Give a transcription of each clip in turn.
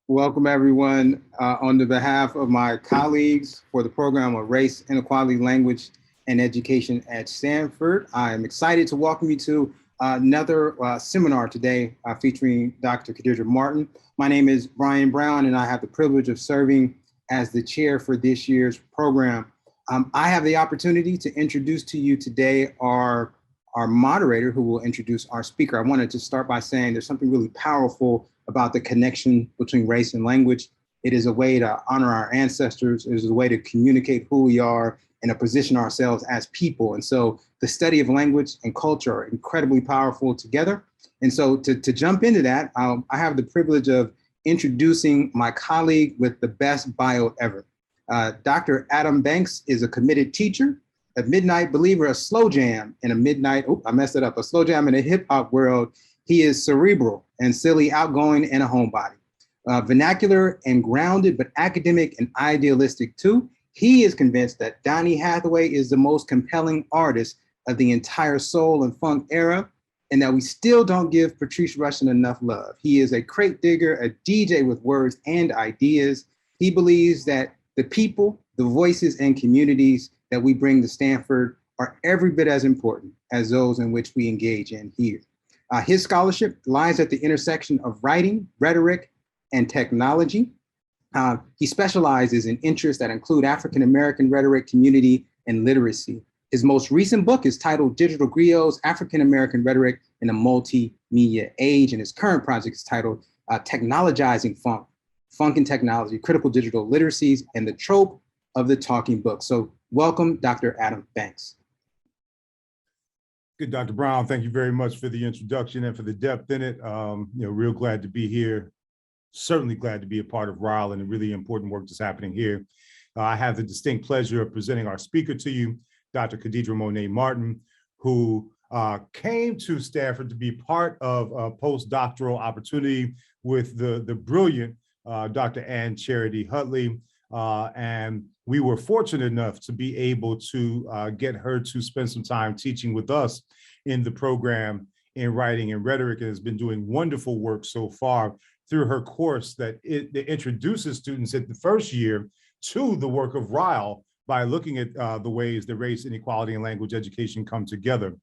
Welcome everyone. On the behalf of my colleagues for the program of Race, Inequality, Language, and Education at Stanford, I am excited to welcome you to another seminar today featuring Dr. Khadijah Martin. My name is Brian Brown, and I have the privilege of serving as the chair for this year's program. I have the opportunity to introduce to you today our moderator who will introduce our speaker. I wanted to start by saying there's something really powerful about the connection between race and language. It is a way to honor our ancestors. It is a way to communicate who we are and to position ourselves as people. And so the study of language and culture are incredibly powerful together. And so to jump into that, I have the privilege of introducing my colleague with the best bio ever. Dr. Adam Banks is a committed teacher, a midnight believer, a slow jam in a midnight, a slow jam in a hip hop world. He is cerebral and silly, outgoing, and a homebody. Vernacular and grounded, but academic and idealistic too. He is convinced that Donny Hathaway is the most compelling artist of the entire soul and funk era, and that we still don't give Patrice Rushen enough love. He is a crate digger, a DJ with words and ideas. He believes that the people, the voices, and communities that we bring to Stanford are every bit as important as those in which we engage in here. His scholarship lies at the intersection of writing, rhetoric, and technology. He specializes in interests that include African-American rhetoric, community, and literacy. His most recent book is titled Digital Griots, African-American Rhetoric in a Multimedia Age, and his current project is titled Technologizing Funk, Funk and Technology, Critical Digital Literacies, and the Trope of the Talking Book. So welcome, Dr. Adam Banks. Good, Dr. Brown. Thank you very much for the introduction and for the depth in it. Real glad to be here. Certainly glad to be a part of RILE and the really important work that's happening here. I have the distinct pleasure of presenting our speaker to you, Dr. Khadijah Monet Martin, who came to Stanford to be part of a postdoctoral opportunity with the brilliant Dr. Ann Charity Hutley. And we were fortunate enough to be able to get her to spend some time teaching with us in the program in writing and rhetoric, and has been doing wonderful work so far through her course that introduces students at the first year to the work of RILE by looking at the ways that race, inequality, and language education come together.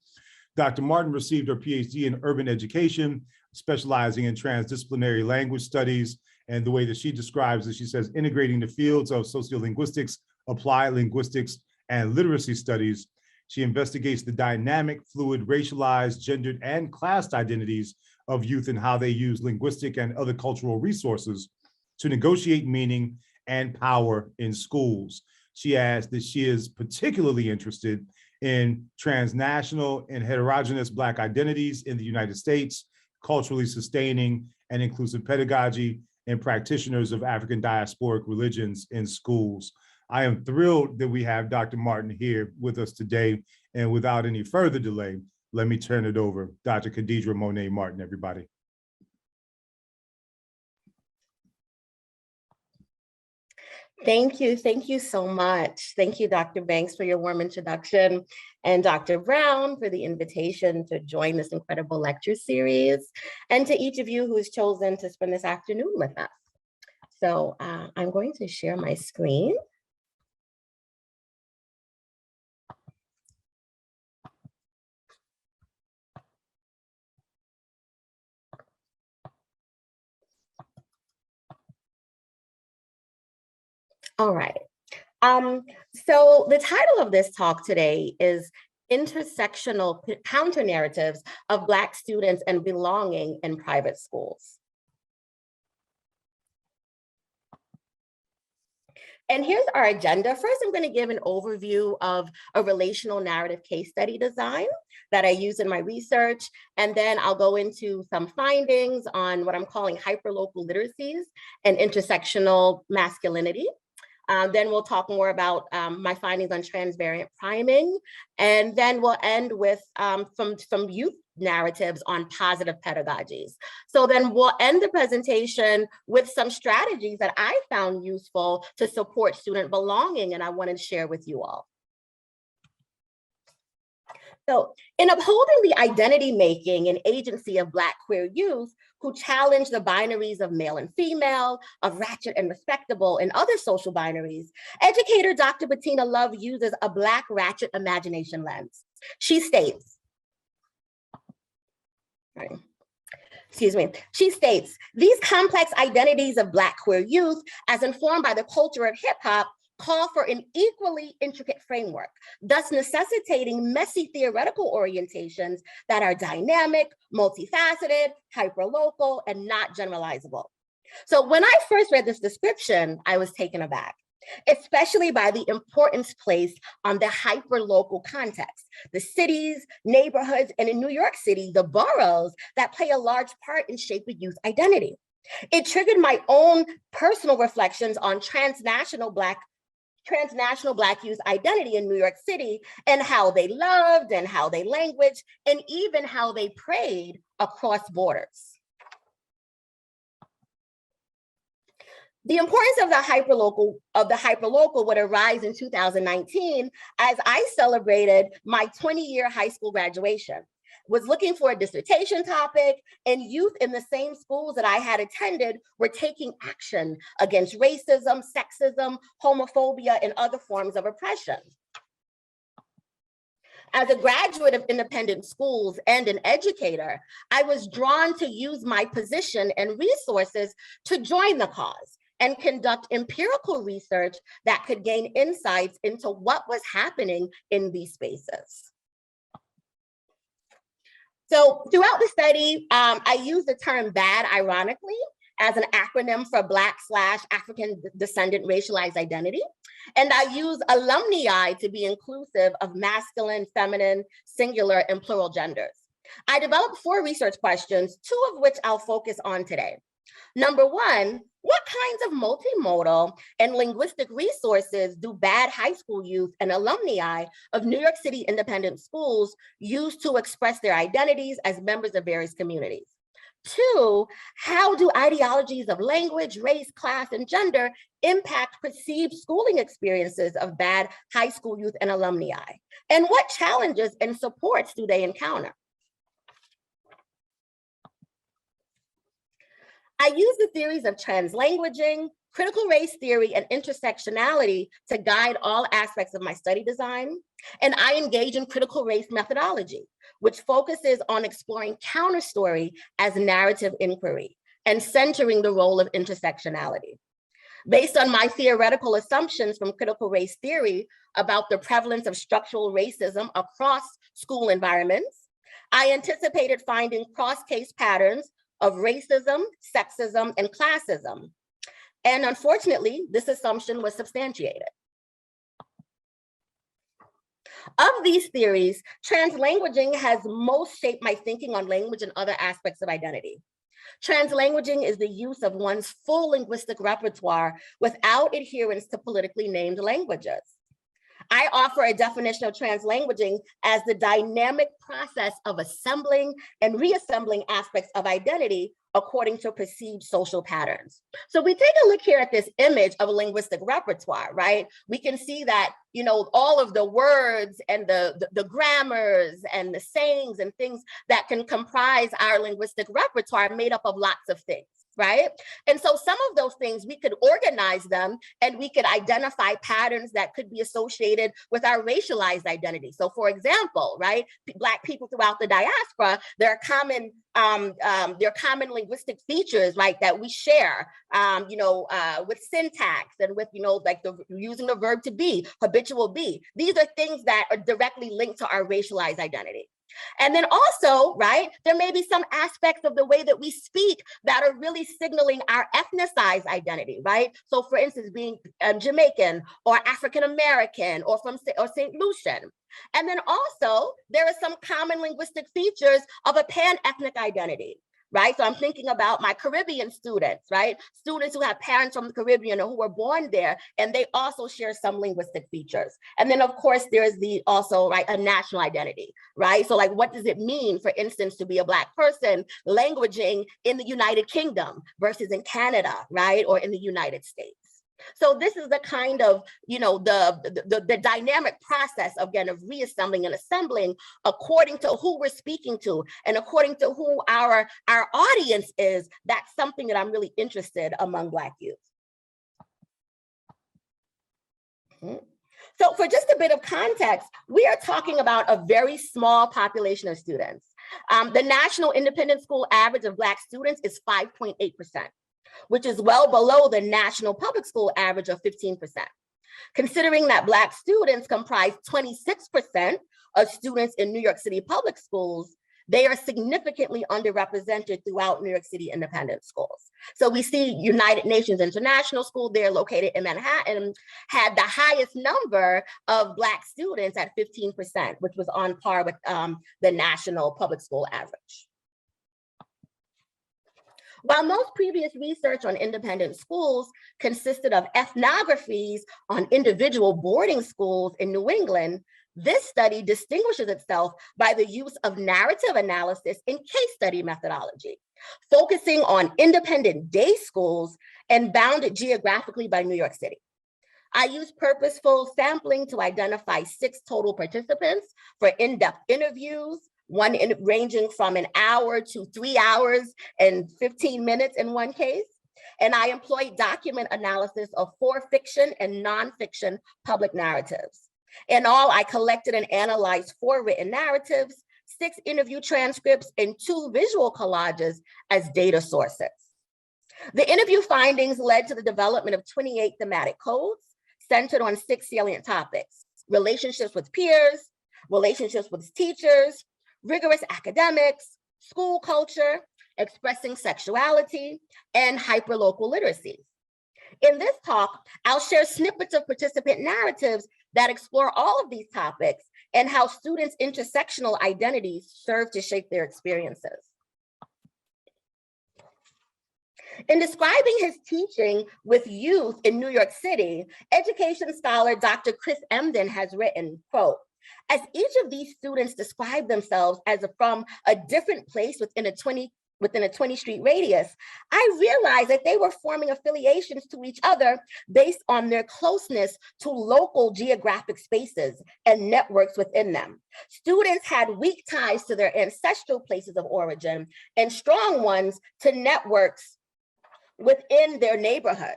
Dr. Martin received her PhD in urban education, specializing in transdisciplinary language studies. And the way that she describes it, she says, integrating the fields of sociolinguistics, applied linguistics, and literacy studies. She investigates the dynamic, fluid, racialized, gendered, and classed identities of youth and how they use linguistic and other cultural resources to negotiate meaning and power in schools. She adds that she is particularly interested in transnational and heterogeneous Black identities in the United States, culturally sustaining and inclusive pedagogy, and practitioners of African diasporic religions in schools. I am thrilled that we have Dr. Martin here with us today, and without any further delay, let me turn it over. Dr. Khadijah Monet Martin, everybody. Thank you so much. Thank you, Dr. Banks, for your warm introduction, and Dr. Brown for the invitation to join this incredible lecture series, and to each of you who has chosen to spend this afternoon with us. So I'm going to share my screen. All right. So the title of this talk today is Intersectional Counternarratives of Black Students and Belonging in Private Schools. And here's our agenda. First, I'm going to give an overview of a relational narrative case study design that I use in my research. And then I'll go into some findings on what I'm calling hyperlocal literacies and intersectional masculinity. Then we'll talk more about my findings on transvariant priming. And then we'll end with some youth narratives on positive pedagogies. So then we'll end the presentation with some strategies that I found useful to support student belonging, and I wanted to share with you all. So in upholding the identity making and agency of Black queer youth who challenge the binaries of male and female, of ratchet and respectable, and other social binaries, educator Dr. Bettina Love uses a Black ratchet imagination lens. She states, she states, these complex identities of Black queer youth, as informed by the culture of hip hop, call for an equally intricate framework, thus necessitating messy theoretical orientations that are dynamic, multifaceted, hyperlocal, and not generalizable. So when I first read this description, I was taken aback, especially by the importance placed on the hyperlocal context, the cities, neighborhoods, and in New York City, the boroughs that play a large part in shaping youth identity. It triggered my own personal reflections on transnational Black youth identity in New York City and how they loved and how they languaged and even how they prayed across borders. The importance of the hyperlocal would arise in 2019 as I celebrated my 20-year high school graduation, was looking for a dissertation topic, and youth in the same schools that I had attended were taking action against racism, sexism, homophobia, and other forms of oppression. As a graduate of independent schools and an educator, I was drawn to use my position and resources to join the cause and conduct empirical research that could gain insights into what was happening in these spaces. So throughout the study, I use the term BAD ironically as an acronym for Black/African descendant racialized identity. And I use alumni to be inclusive of masculine, feminine, singular, and plural genders. I developed 4 research questions, 2 of which I'll focus on today. Number 1, what kinds of multimodal and linguistic resources do BAD high school youth and alumni of New York City independent schools use to express their identities as members of various communities? 2, how do ideologies of language, race, class, and gender impact perceived schooling experiences of BAD high school youth and alumni? And what challenges and supports do they encounter? I use the theories of translanguaging, critical race theory, and intersectionality to guide all aspects of my study design. And I engage in critical race methodology, which focuses on exploring counterstory as narrative inquiry and centering the role of intersectionality. Based on my theoretical assumptions from critical race theory about the prevalence of structural racism across school environments, I anticipated finding cross-case patterns of racism, sexism, and classism. And unfortunately, this assumption was substantiated. Of these theories, translanguaging has most shaped my thinking on language and other aspects of identity. Translanguaging is the use of one's full linguistic repertoire without adherence to politically named languages. I offer a definition of translanguaging as the dynamic process of assembling and reassembling aspects of identity according to perceived social patterns. So we take a look here at this image of a linguistic repertoire, right? We can see that, you know, all of the words and the grammars and the sayings and things that can comprise our linguistic repertoire made up of lots of things. Right? And so some of those things, we could organize them and we could identify patterns that could be associated with our racialized identity. So for example, right, Black people throughout the diaspora, there are common linguistic features, right, that we share, with syntax and with, like using the verb to be, habitual be. These are things that are directly linked to our racialized identity. And then also, right, there may be some aspects of the way that we speak that are really signaling our ethnicized identity, right? So for instance, being Jamaican or African-American or St. Lucian. And then also, there are some common linguistic features of a pan-ethnic identity. Right? So I'm thinking about my Caribbean students, right? Students who have parents from the Caribbean or who were born there, and they also share some linguistic features. And then of course, there's a national identity, right? So like, what does it mean, for instance, to be a Black person languaging in the United Kingdom versus in Canada, right? Or in the United States. So this is the kind of, the dynamic process, again, of reassembling and assembling according to who we're speaking to and according to who our audience is. That's something that I'm really interested among Black youth. So for just a bit of context, we are talking about a very small population of students. The national independent school average of Black students is 5.8%, which is well below the national public school average of 15%. Considering that Black students comprise 26% of students in New York City public schools, they are significantly underrepresented throughout New York City independent schools. So we see United Nations International School, they're located in Manhattan, had the highest number of Black students at 15%, which was on par with the national public school average. While most previous research on independent schools consisted of ethnographies on individual boarding schools in New England, this study distinguishes itself by the use of narrative analysis and case study methodology, focusing on independent day schools and bounded geographically by New York City. I used purposeful sampling to identify 6 total participants for in-depth interviews, one ranging from an hour to 3 hours and 15 minutes in one case. And I employed document analysis of 4 fiction and nonfiction public narratives. In all, I collected and analyzed 4 written narratives, 6 interview transcripts, and 2 visual collages as data sources. The interview findings led to the development of 28 thematic codes centered on 6 salient topics: relationships with peers, relationships with teachers, rigorous academics, school culture, expressing sexuality, and hyperlocal literacies. In this talk, I'll share snippets of participant narratives that explore all of these topics and how students' intersectional identities serve to shape their experiences. In describing his teaching with youth in New York City, education scholar Dr. Chris Emdin has written, quote, "As each of these students describe themselves as from a different place within a 20-street radius, I realized that they were forming affiliations to each other based on their closeness to local geographic spaces and networks within them. Students had weak ties to their ancestral places of origin and strong ones to networks within their neighborhoods."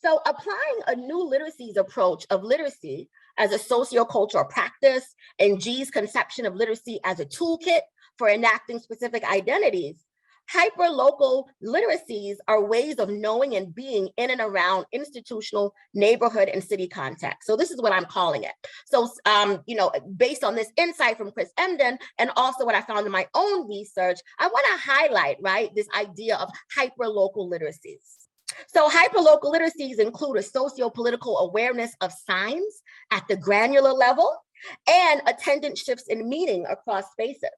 So applying a new literacies approach of literacy as a sociocultural practice and G's conception of literacy as a toolkit for enacting specific identities, hyperlocal literacies are ways of knowing and being in and around institutional, neighborhood, and city context. So this is what I'm calling it. So, based on this insight from Chris Emdin and also what I found in my own research, I want to highlight, right, this idea of hyperlocal literacies. So hyperlocal literacies include a socio-political awareness of signs at the granular level and attendant shifts in meaning across spaces.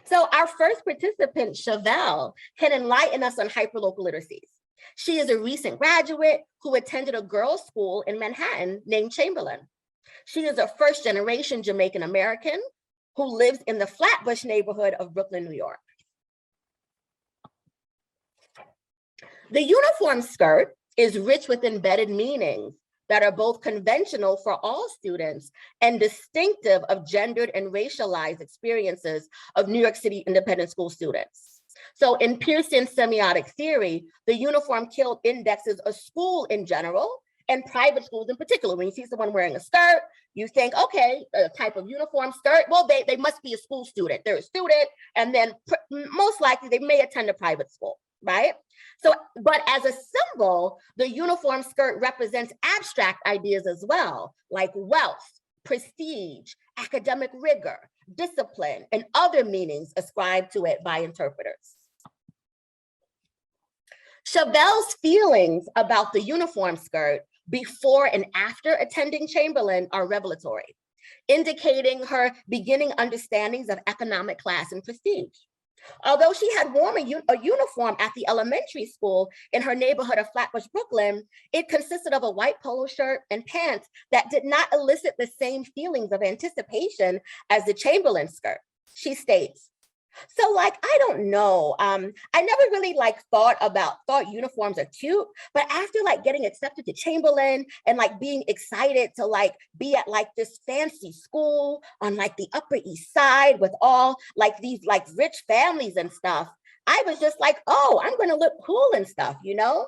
So our first participant, Chevelle, can enlighten us on hyperlocal literacies. She is a recent graduate who attended a girls' school in Manhattan named Chamberlain. She is a first-generation Jamaican American who lives in the Flatbush neighborhood of Brooklyn, New York. The uniform skirt is rich with embedded meanings that are both conventional for all students and distinctive of gendered and racialized experiences of New York City independent school students. So in Pearson's semiotic theory, the uniform kilt indexes a school in general and private schools in particular. When you see someone wearing a skirt, you think, okay, a type of uniform skirt, well, they must be a school student. They're a student, and then most likely they may attend a private school, right? So, but as a symbol, the uniform skirt represents abstract ideas as well, like wealth, prestige, academic rigor, discipline, and other meanings ascribed to it by interpreters. Chevelle's feelings about the uniform skirt before and after attending Chamberlain are revelatory, indicating her beginning understandings of economic class and prestige. Although she had worn a uniform at the elementary school in her neighborhood of Flatbush, Brooklyn, it consisted of a white polo shirt and pants that did not elicit the same feelings of anticipation as the Chamberlain skirt. She states, So like, I don't know. I never really like thought uniforms are cute, but after like getting accepted to Chamberlain and like being excited to like be at like this fancy school on like the Upper East Side with all like these like rich families and stuff, I was just like, oh, I'm gonna look cool and stuff, you know?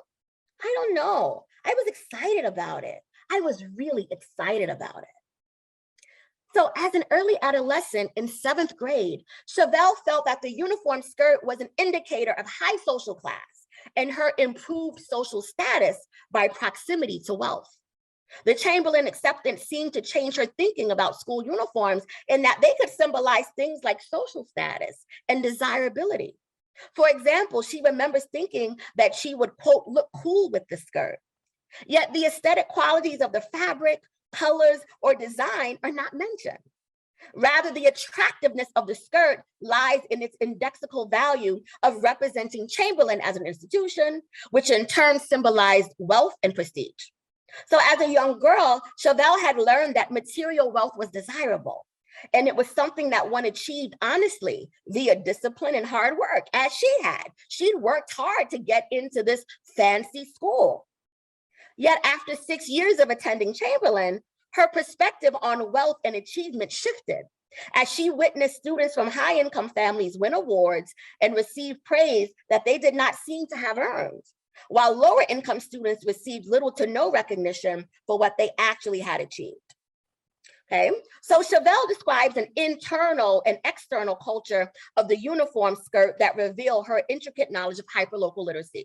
I don't know. I was excited about it. I was really excited about it. So as an early adolescent in 7th grade, Chevelle felt that the uniform skirt was an indicator of high social class and her improved social status by proximity to wealth. The Chamberlain acceptance seemed to change her thinking about school uniforms in that they could symbolize things like social status and desirability. For example, she remembers thinking that she would, quote, look cool with the skirt. Yet the aesthetic qualities of the fabric, colors, or design are not mentioned. Rather, the attractiveness of the skirt lies in its indexical value of representing Chamberlain as an institution, which in turn symbolized wealth and prestige. So as a young girl, Chevelle had learned that material wealth was desirable, and it was something that one achieved honestly via discipline and hard work, as she had. She'd worked hard to get into this fancy school. Yet after 6 years of attending Chamberlain, her perspective on wealth and achievement shifted as she witnessed students from high-income families win awards and receive praise that they did not seem to have earned, while lower-income students received little to no recognition for what they actually had achieved. Okay, so Chevelle describes an internal and external culture of the uniform skirt that reveal her intricate knowledge of hyperlocal literacies.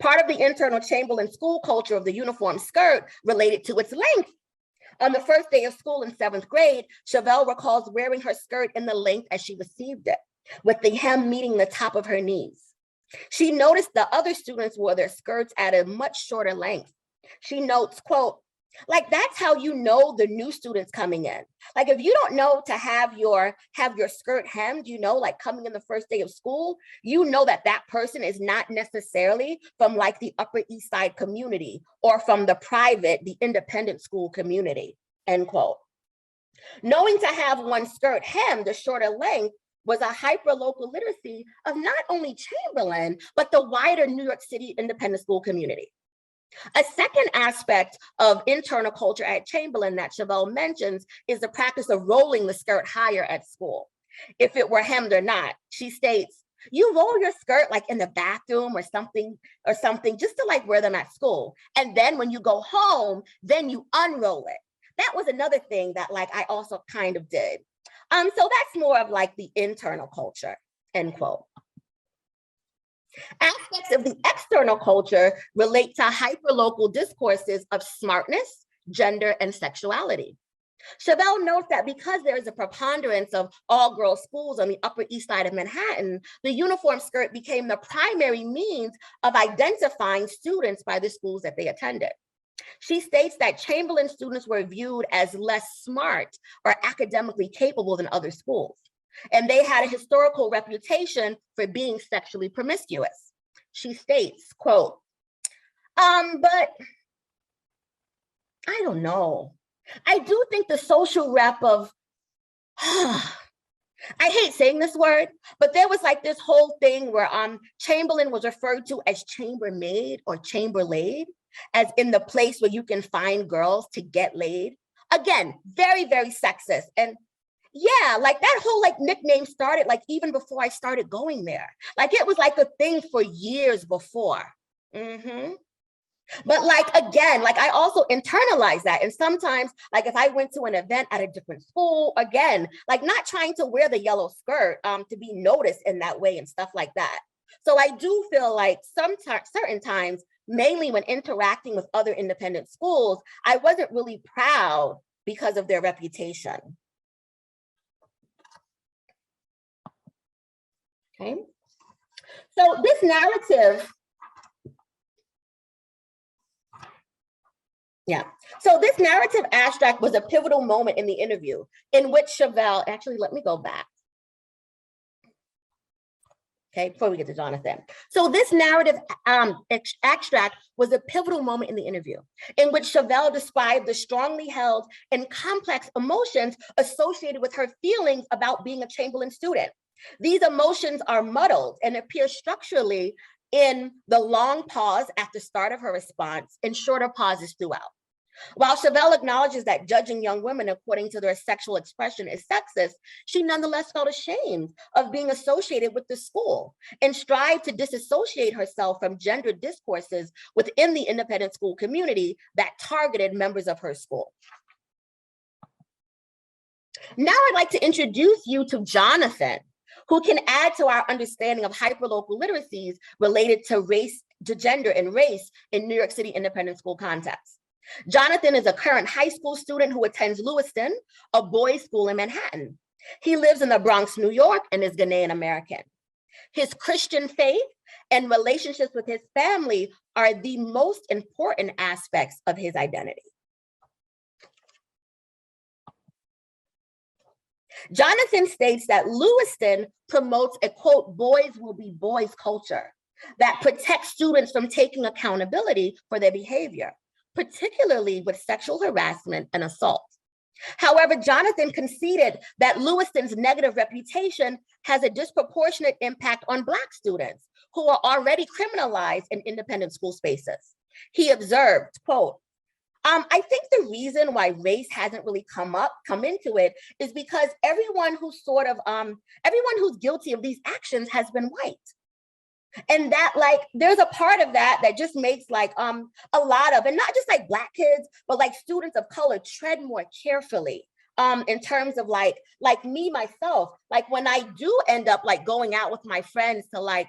Part of the internal Chamberlain school culture of the uniform skirt related to its length. On the first day of school in 7th grade, Chevelle recalls wearing her skirt in the length as she received it, with the hem meeting the top of her knees. She noticed the other students wore their skirts at a much shorter length. She notes, quote, like that's how you know the new students coming in. Like if you don't know to have your skirt hemmed, you know, like coming in the first day of school, you know that that person is not necessarily from like the Upper East Side community or from the independent school community, end quote. Knowing to have one's skirt hemmed a shorter length was a hyperlocal literacy of not only Chamberlain, but the wider New York City independent school community. A second aspect of internal culture at Chamberlain that Chevelle mentions is the practice of rolling the skirt higher at school. If it were hemmed or not, she states, you roll your skirt like in the bathroom or something just to like wear them at school. And then when you go home, then you unroll it. That was another thing that like I also kind of did. So that's more of like the internal culture, end quote. Aspects of the external culture relate to hyperlocal discourses of smartness, gender, and sexuality. Chevelle notes that because there is a preponderance of all-girls schools on the Upper East Side of Manhattan, the uniform skirt became the primary means of identifying students by the schools that they attended. She states that Chamberlain students were viewed as less smart or academically capable than other schools, and they had a historical reputation for being sexually promiscuous. She states, quote, but I don't know. I do think the social rep of, I hate saying this word, but there was like this whole thing where Chamberlain was referred to as chambermaid or chamberlaid, as in the place where you can find girls to get laid. Again, very, very sexist. And yeah, like that whole like nickname started like even before I started going there. Like it was like a thing for years before. But like, again, like I also internalized that. And sometimes like if I went to an event at a different school, again, like not trying to wear the yellow skirt to be noticed in that way and stuff like that. So I do feel like certain times, mainly when interacting with other independent schools, I wasn't really proud because of their reputation. Okay. So this narrative, so this narrative abstract was a pivotal moment in the interview in which Chevelle, actually, let me go back. Okay, before we get to Jonathan. So this narrative extract was a pivotal moment in the interview in which Chevelle described the strongly held and complex emotions associated with her feelings about being a Chamberlain student. These emotions are muddled and appear structurally in the long pause at the start of her response and shorter pauses throughout. While Chevelle acknowledges that judging young women according to their sexual expression is sexist, she nonetheless felt ashamed of being associated with the school and strived to disassociate herself from gender discourses within the independent school community that targeted members of her school. Now I'd like to introduce you to Jonathan, who can add to our understanding of hyperlocal literacies related to race, to gender and race in New York City independent school context. Jonathan is a current high school student who attends Lewiston, a boys' school in Manhattan. He lives in the Bronx, New York, and is Ghanaian American. His Christian faith and relationships with his family are the most important aspects of his identity. Jonathan states that Lewiston promotes a, quote, boys will be boys culture that protects students from taking accountability for their behavior, particularly with sexual harassment and assault. However, Jonathan conceded that Lewiston's negative reputation has a disproportionate impact on Black students who are already criminalized in independent school spaces. He observed, quote, I think the reason why race hasn't really come into it is because everyone who's guilty of these actions has been white. And that, like, there's a part of that that just makes like a lot of, and not just like Black kids, but like students of color tread more carefully in terms of like me, myself, like when I do end up like going out with my friends to like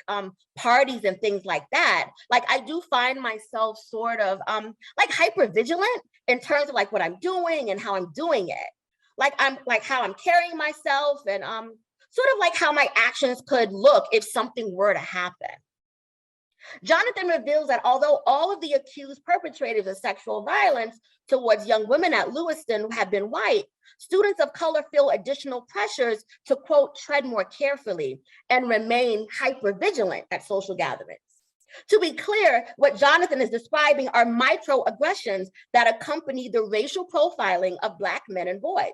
parties and things like that, like I do find myself sort of like hyper vigilant in terms of like what I'm doing and how I'm doing it. Like I'm like how I'm carrying myself and sort of like how my actions could look if something were to happen. Jonathan reveals that although all of the accused perpetrators of sexual violence towards young women at Lewiston have been white, students of color feel additional pressures to, quote, tread more carefully and remain hypervigilant at social gatherings. To be clear, what Jonathan is describing are microaggressions that accompany the racial profiling of Black men and boys.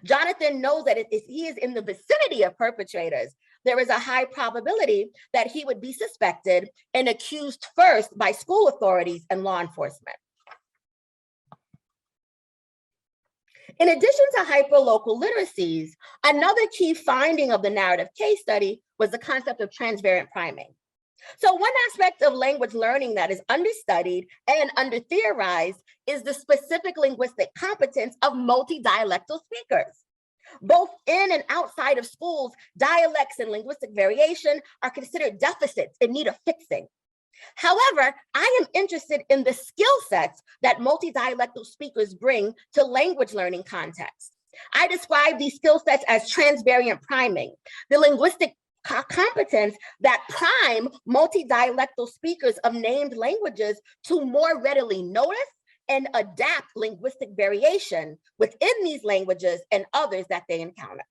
Jonathan knows that if he is in the vicinity of perpetrators, there is a high probability that he would be suspected and accused first by school authorities and law enforcement. In addition to hyperlocal literacies, another key finding of the narrative case study was the concept of transvariant priming. So one aspect of language learning that is understudied and under-theorized is the specific linguistic competence of multi-dialectal speakers. Both in and outside of schools, dialects and linguistic variation are considered deficits in need of fixing. However, I am interested in the skill sets that multi-dialectal speakers bring to language learning context. I describe these skill sets as transvariant priming, the linguistic competence that prime multi-dialectal speakers of named languages to more readily notice and adapt linguistic variation within these languages and others that they encounter.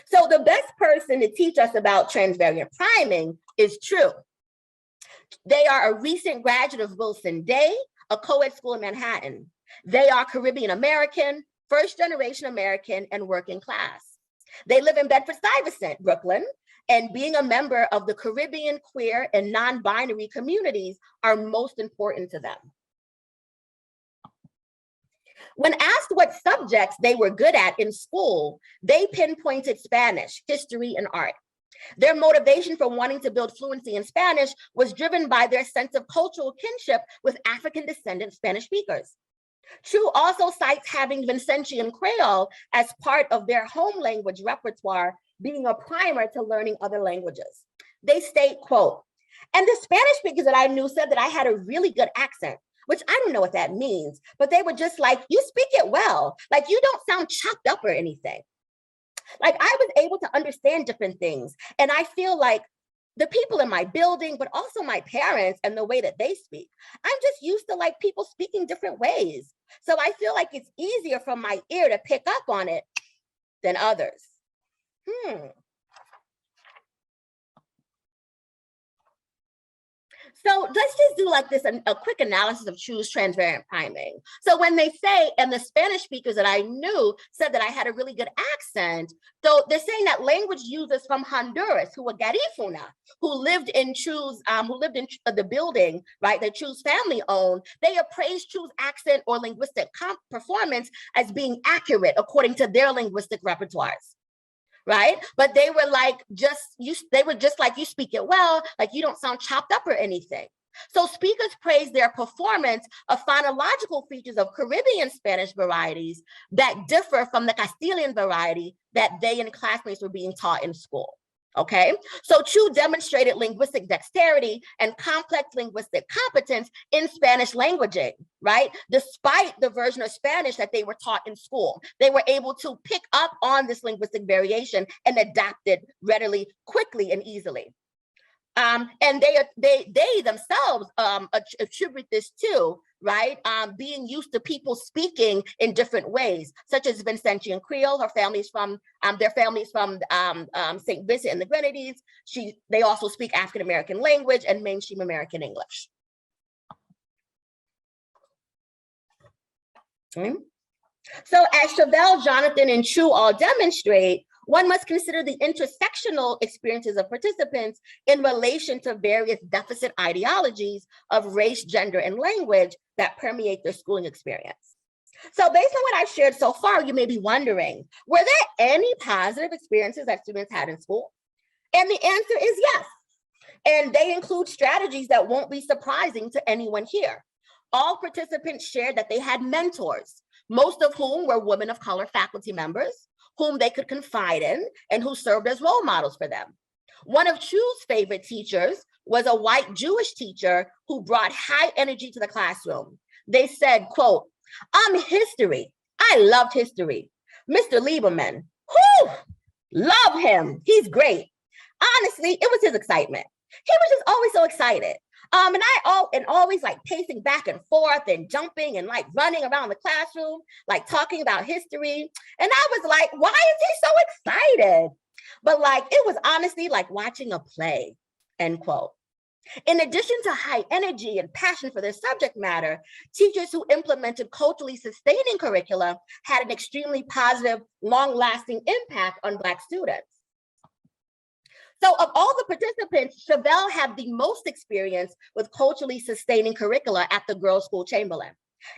So the best person to teach us about transvariant priming is True. They are a recent graduate of Wilson Day, a co-ed school in Manhattan. They are Caribbean American, first generation American, and working class. They live in Bedford-Stuyvesant, Brooklyn, and being a member of the Caribbean, queer, and non-binary communities are most important to them. When asked what subjects they were good at in school, they pinpointed Spanish, history, and art. Their motivation for wanting to build fluency in Spanish was driven by their sense of cultural kinship with African descendant Spanish speakers. True also cites having Vincentian Creole as part of their home language repertoire, being a primer to learning other languages. They state, quote, and the Spanish speakers that I knew said that I had a really good accent, which I don't know what that means, but they were just like, you speak it well. Like you don't sound chopped up or anything. Like I was able to understand different things. And I feel like the people in my building, but also my parents and the way that they speak, I'm just used to like people speaking different ways. So I feel like it's easier for my ear to pick up on it than others. So let's just do like this, a quick analysis of choose transvariant priming. So when they say, and the Spanish speakers that I knew said that I had a really good accent, so they're saying that language users from Honduras who were Garifuna, who lived in the building, right, that Chu's family owned, they appraised Chu's accent or linguistic performance as being accurate according to their linguistic repertoires. Right? But they were like, they were just like, you speak it well, like you don't sound chopped up or anything. So speakers praised their performance of phonological features of Caribbean Spanish varieties that differ from the Castilian variety that they and classmates were being taught in school. Okay, so Chu demonstrated linguistic dexterity and complex linguistic competence in Spanish languaging, right? Despite the version of Spanish that they were taught in school, they were able to pick up on this linguistic variation and adapt it readily, quickly, and easily. And they themselves attribute this to, right, being used to people speaking in different ways, such as Vincentian Creole. Her family's from, their family's from St. Vincent and the Grenadines. They also speak African-American language and mainstream American English. Okay. So as Chevelle, Jonathan, and Chu all demonstrate, one must consider the intersectional experiences of participants in relation to various deficit ideologies of race, gender, and language that permeate their schooling experience. So based on what I've shared so far, you may be wondering, were there any positive experiences that students had in school? And the answer is yes. And they include strategies that won't be surprising to anyone here. All participants shared that they had mentors, most of whom were women of color faculty members, whom they could confide in and who served as role models for them. One of Chu's favorite teachers was a white Jewish teacher who brought high energy to the classroom. They said, quote, history. I loved history. Mr. Lieberman, whoo, love him. He's great. Honestly, it was his excitement. He was just always so excited. And always like pacing back and forth and jumping and like running around the classroom, like talking about history. And I was like, why is he so excited? But like, it was honestly like watching a play, end quote. In addition to high energy and passion for their subject matter, teachers who implemented culturally sustaining curricula had an extremely positive, long-lasting impact on Black students. So of all the participants, Chevelle had the most experience with culturally sustaining curricula at the Girls' School Chamberlain.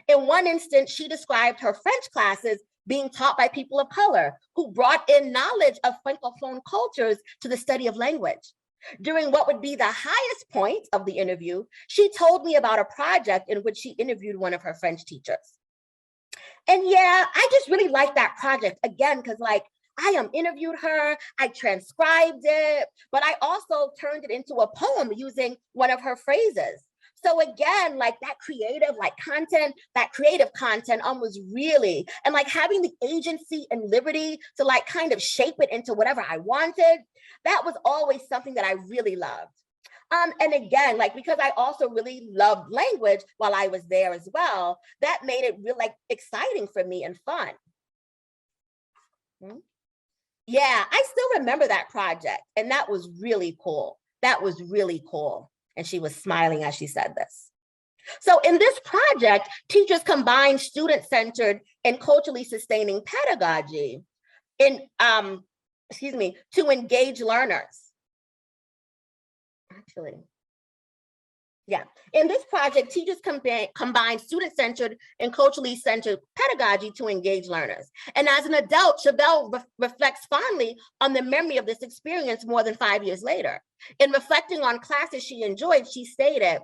In one instance, she described her French classes being taught by people of color who brought in knowledge of Francophone cultures to the study of language. During what would be the highest point of the interview, she told me about a project in which she interviewed one of her French teachers. And yeah, I just really liked that project, again, because like, I interviewed her, I transcribed it, but I also turned it into a poem using one of her phrases. So again, like that creative content was really, and like having the agency and liberty to like kind of shape it into whatever I wanted, that was always something that I really loved. And again, like, because I also really loved language while I was there as well, that made it really like exciting for me and fun. Yeah, I still remember that project, and that was really cool. That was really cool. And she was smiling as she said this. So in this project, teachers combined student-centered and culturally sustaining pedagogy to engage learners. In this project, teachers combine student-centered and culturally centered pedagogy to engage learners. And as an adult, Chevelle reflects fondly on the memory of this experience more than 5 years later. In reflecting on classes she enjoyed, she stated,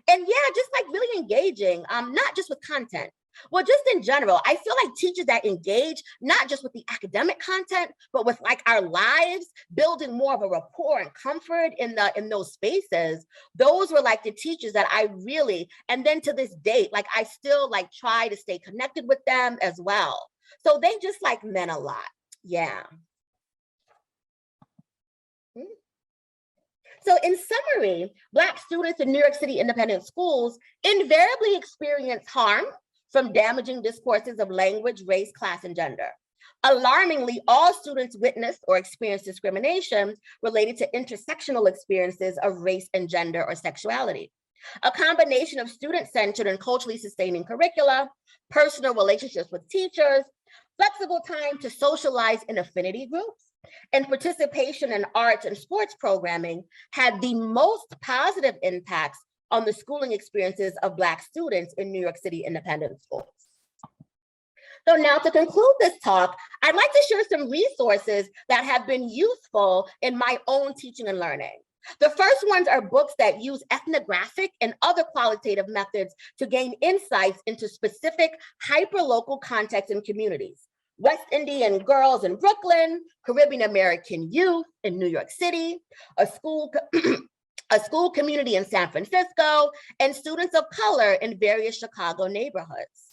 and yeah, just like really engaging, not just with content. Well, just in general, I feel like teachers that engage, not just with the academic content, but with like our lives, building more of a rapport and comfort in those spaces, those were like the teachers that I really, and then to this date, like I still like try to stay connected with them as well. So they just like meant a lot, yeah. So in summary, Black students in New York City independent schools invariably experience harm from damaging discourses of language, race, class, and gender. Alarmingly, all students witness or experience discrimination related to intersectional experiences of race and gender or sexuality. A combination of student-centered and culturally sustaining curricula, personal relationships with teachers, flexible time to socialize in affinity groups, and participation in arts and sports programming had the most positive impacts on the schooling experiences of Black students in New York City independent schools. So now to conclude this talk, I'd like to share some resources that have been useful in my own teaching and learning. The first ones are books that use ethnographic and other qualitative methods to gain insights into specific hyperlocal contexts and communities. West Indian girls in Brooklyn, Caribbean American youth in New York City, a school community in San Francisco, and students of color in various Chicago neighborhoods.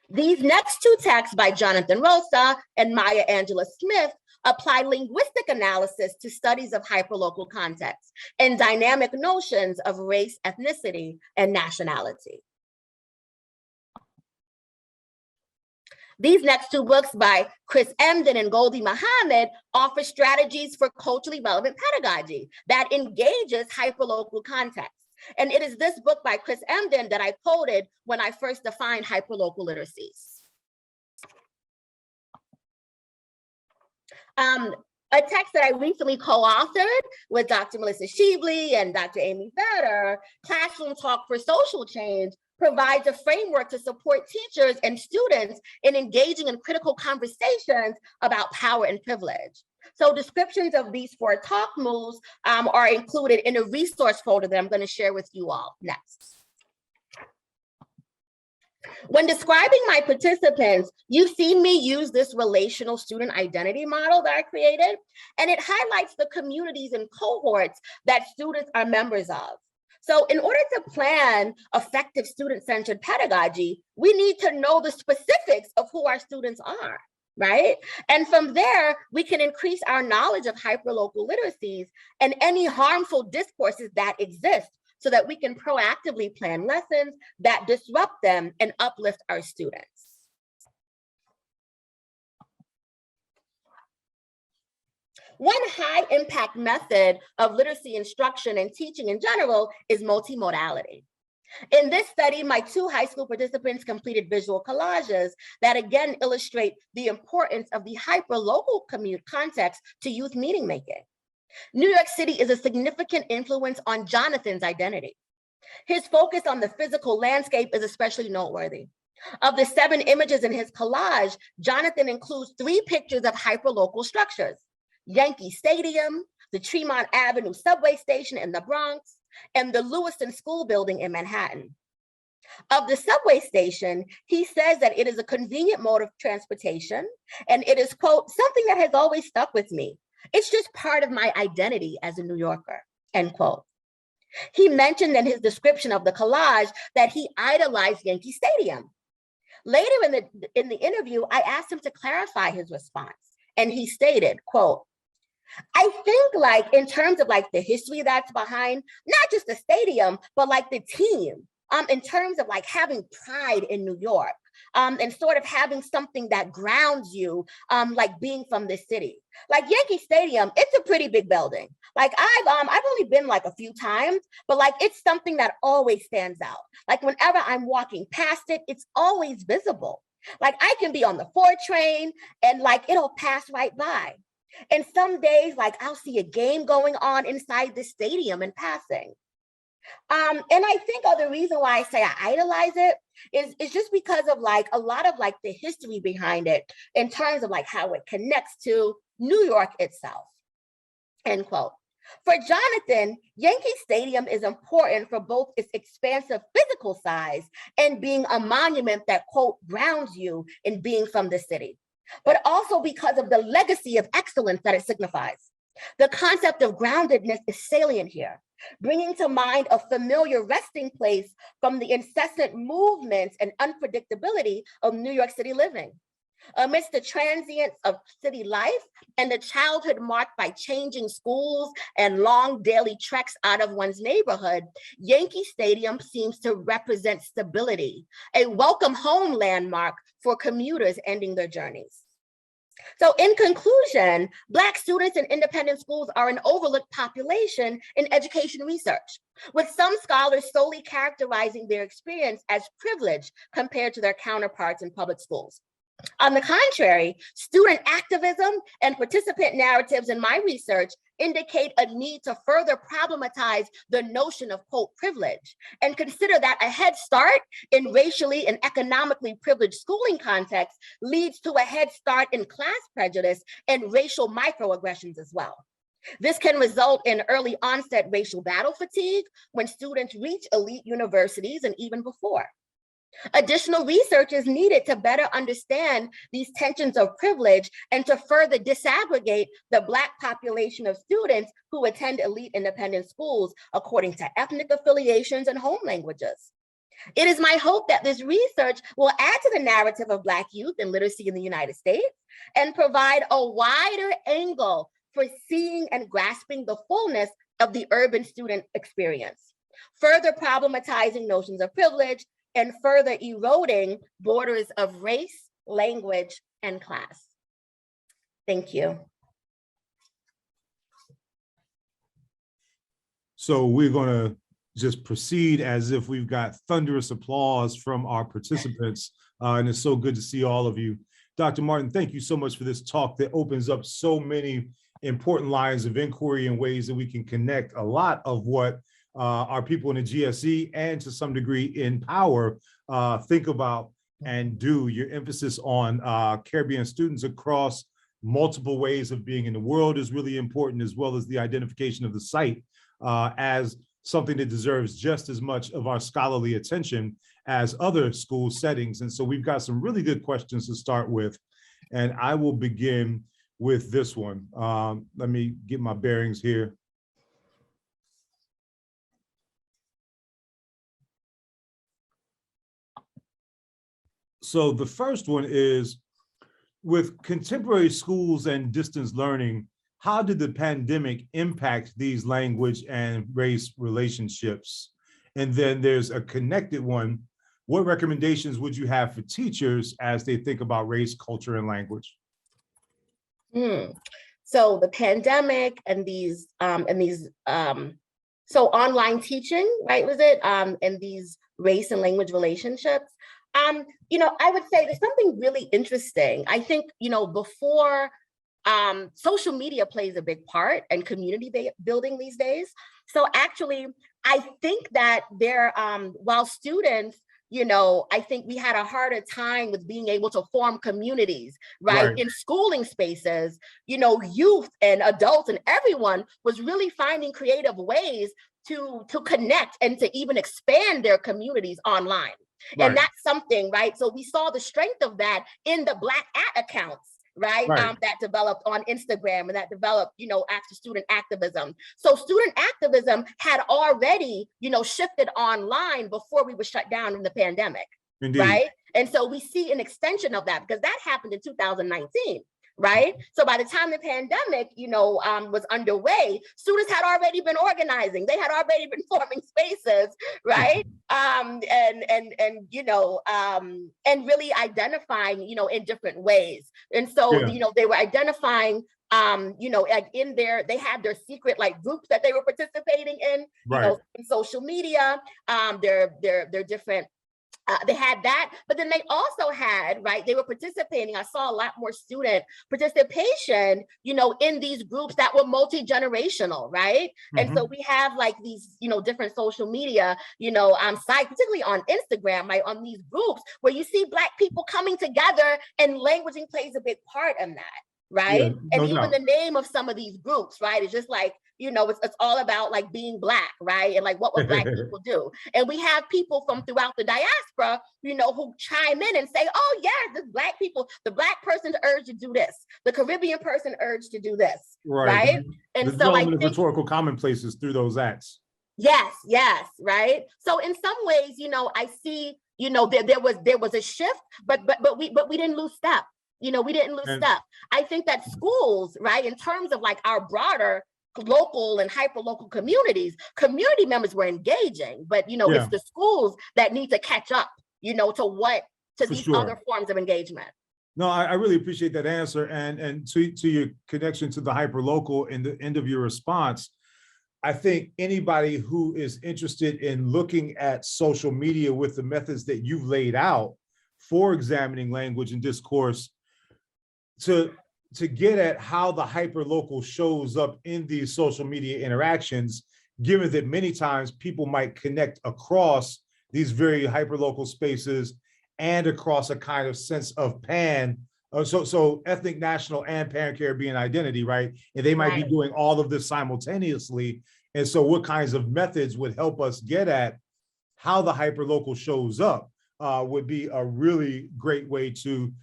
These next two texts by Jonathan Rosa and Maya Angela Smith apply linguistic analysis to studies of hyperlocal contexts and dynamic notions of race, ethnicity, and nationality. These next two books by Chris Emden and Goldie Muhammad offer strategies for culturally relevant pedagogy that engages hyperlocal contexts. And it is this book by Chris Emden that I quoted when I first defined hyperlocal literacies. A text that I recently co-authored with Dr. Melissa Shively and Dr. Amy Vedder, Classroom Talk for Social Change, provides a framework to support teachers and students in engaging in critical conversations about power and privilege. So descriptions of these 4 talk moves are included in a resource folder that I'm going to share with you all next. When describing my participants, you see me use this relational student identity model that I created, and it highlights the communities and cohorts that students are members of. So in order to plan effective student-centered pedagogy, we need to know the specifics of who our students are, right? And from there, we can increase our knowledge of hyperlocal literacies and any harmful discourses that exist so that we can proactively plan lessons that disrupt them and uplift our students. One high impact method of literacy instruction and teaching in general is multimodality. In this study, my 2 high school participants completed visual collages that again illustrate the importance of the hyperlocal context to youth meaning making. New York City is a significant influence on Jonathan's identity. His focus on the physical landscape is especially noteworthy. Of the 7 images in his collage, Jonathan includes 3 pictures of hyperlocal structures: Yankee Stadium, the Tremont Avenue subway station in the Bronx, and the Lewiston School building in Manhattan. Of the subway station, he says that it is a convenient mode of transportation, and it is, quote, something that has always stuck with me. It's just part of my identity as a New Yorker, end quote. He mentioned in his description of the collage that he idolized Yankee Stadium. Later in the interview, I asked him to clarify his response, and he stated, quote, I think like in terms of like the history that's behind, not just the stadium, but like the team, in terms of like having pride in New York, and sort of having something that grounds you, like being from the city. Like Yankee Stadium, it's a pretty big building. Like I've only been like a few times, but like it's something that always stands out. Like whenever I'm walking past it, it's always visible. Like I can be on the 4 train and like it'll pass right by. And some days, like I'll see a game going on inside the stadium in passing. And I think the reason why I say I idolize it is just because of like a lot of like the history behind it in terms of like how it connects to New York itself, end quote. For Jonathan, Yankee Stadium is important for both its expansive physical size and being a monument that, quote, grounds you in being from the city, but also because of the legacy of excellence that it signifies. The concept of groundedness is salient here, bringing to mind a familiar resting place from the incessant movements and unpredictability of New York City living. Amidst the transience of city life and the childhood marked by changing schools and long daily treks out of one's neighborhood, Yankee Stadium seems to represent stability, a welcome home landmark for commuters ending their journeys. So in conclusion, Black students in independent schools are an overlooked population in education research, with some scholars solely characterizing their experience as privilege compared to their counterparts in public schools. On the contrary, student activism and participant narratives in my research indicate a need to further problematize the notion of, quote, privilege, and consider that a head start in racially and economically privileged schooling contexts leads to a head start in class prejudice and racial microaggressions as well. This can result in early onset racial battle fatigue when students reach elite universities and even before. Additional research is needed to better understand these tensions of privilege and to further disaggregate the Black population of students who attend elite independent schools according to ethnic affiliations and home languages. It is my hope that this research will add to the narrative of Black youth and literacy in the United States and provide a wider angle for seeing and grasping the fullness of the urban student experience, further problematizing notions of privilege and further eroding borders of race, language, and class. Thank you. So we're going to just proceed as if we've got thunderous applause from our participants. And it's so good to see all of you. Dr. Martin, thank you so much for this talk that opens up so many important lines of inquiry and ways that we can connect a lot of what our people in the GSE and to some degree in power think about and do. Your emphasis on Caribbean students across multiple ways of being in the world is really important, as well as the identification of the site as something that deserves just as much of our scholarly attention as other school settings. And so we've got some really good questions to start with. And I will begin with this one. Let me get my bearings here. So the first one is, with contemporary schools and distance learning, how did the pandemic impact these language and race relationships? And then there's a connected one. What recommendations would you have for teachers as they think about race, culture, and language? So the pandemic and so online teaching, right, was it? And these race and language relationships. I would say there's something really interesting. I think, before social media plays a big part in community building these days. So actually, I think that while students, I think we had a harder time with being able to form communities, right? In schooling spaces, youth and adults and everyone was really finding creative ways to connect and to even expand their communities online. Right. And that's something, right? So we saw the strength of that in the Black accounts, right? That developed on Instagram and that developed, after student activism. So student activism had already, shifted online before we were shut down in the pandemic. Indeed. Right? And so we see an extension of that because that happened in 2019. Right? So by the time the pandemic, was underway, students had already been organizing. They had already been forming spaces, right? And really identifying, in different ways. And so, they were identifying, like they had their secret groups that they were participating in, in social media, their different. They had that, but then they also had, they were participating. I saw a lot more student participation, in these groups that were multi-generational, right? Mm-hmm. And so we have these, different social media, sites, particularly on Instagram, on these groups where you see Black people coming together and languaging plays a big part in that. Right. Yeah, and even the name of some of these groups, right, it's just it's all about being Black, right? And what would Black people do? And we have people from throughout the diaspora, who chime in and say, oh yeah, the Black person's urged to do this. The Caribbean person urged to do this. Right. And the development of rhetorical commonplaces through those acts. Yes, right. So in some ways, I see, there was a shift, but we didn't lose step. We didn't lose step. I think that schools, right, in terms of our broader local and hyperlocal communities, community members were engaging, but it's the schools that need to catch up, to these other forms of engagement. No, I really appreciate that answer. And to your connection to the hyperlocal in the end of your response, I think anybody who is interested in looking at social media with the methods that you've laid out for examining language and discourse to get at how the hyperlocal shows up in these social media interactions, given that many times people might connect across these very hyperlocal spaces and across a kind of sense of so ethnic, national, and pan-Caribbean identity, right? And they might be doing all of this simultaneously. And so what kinds of methods would help us get at how the hyperlocal shows up would be a really great way to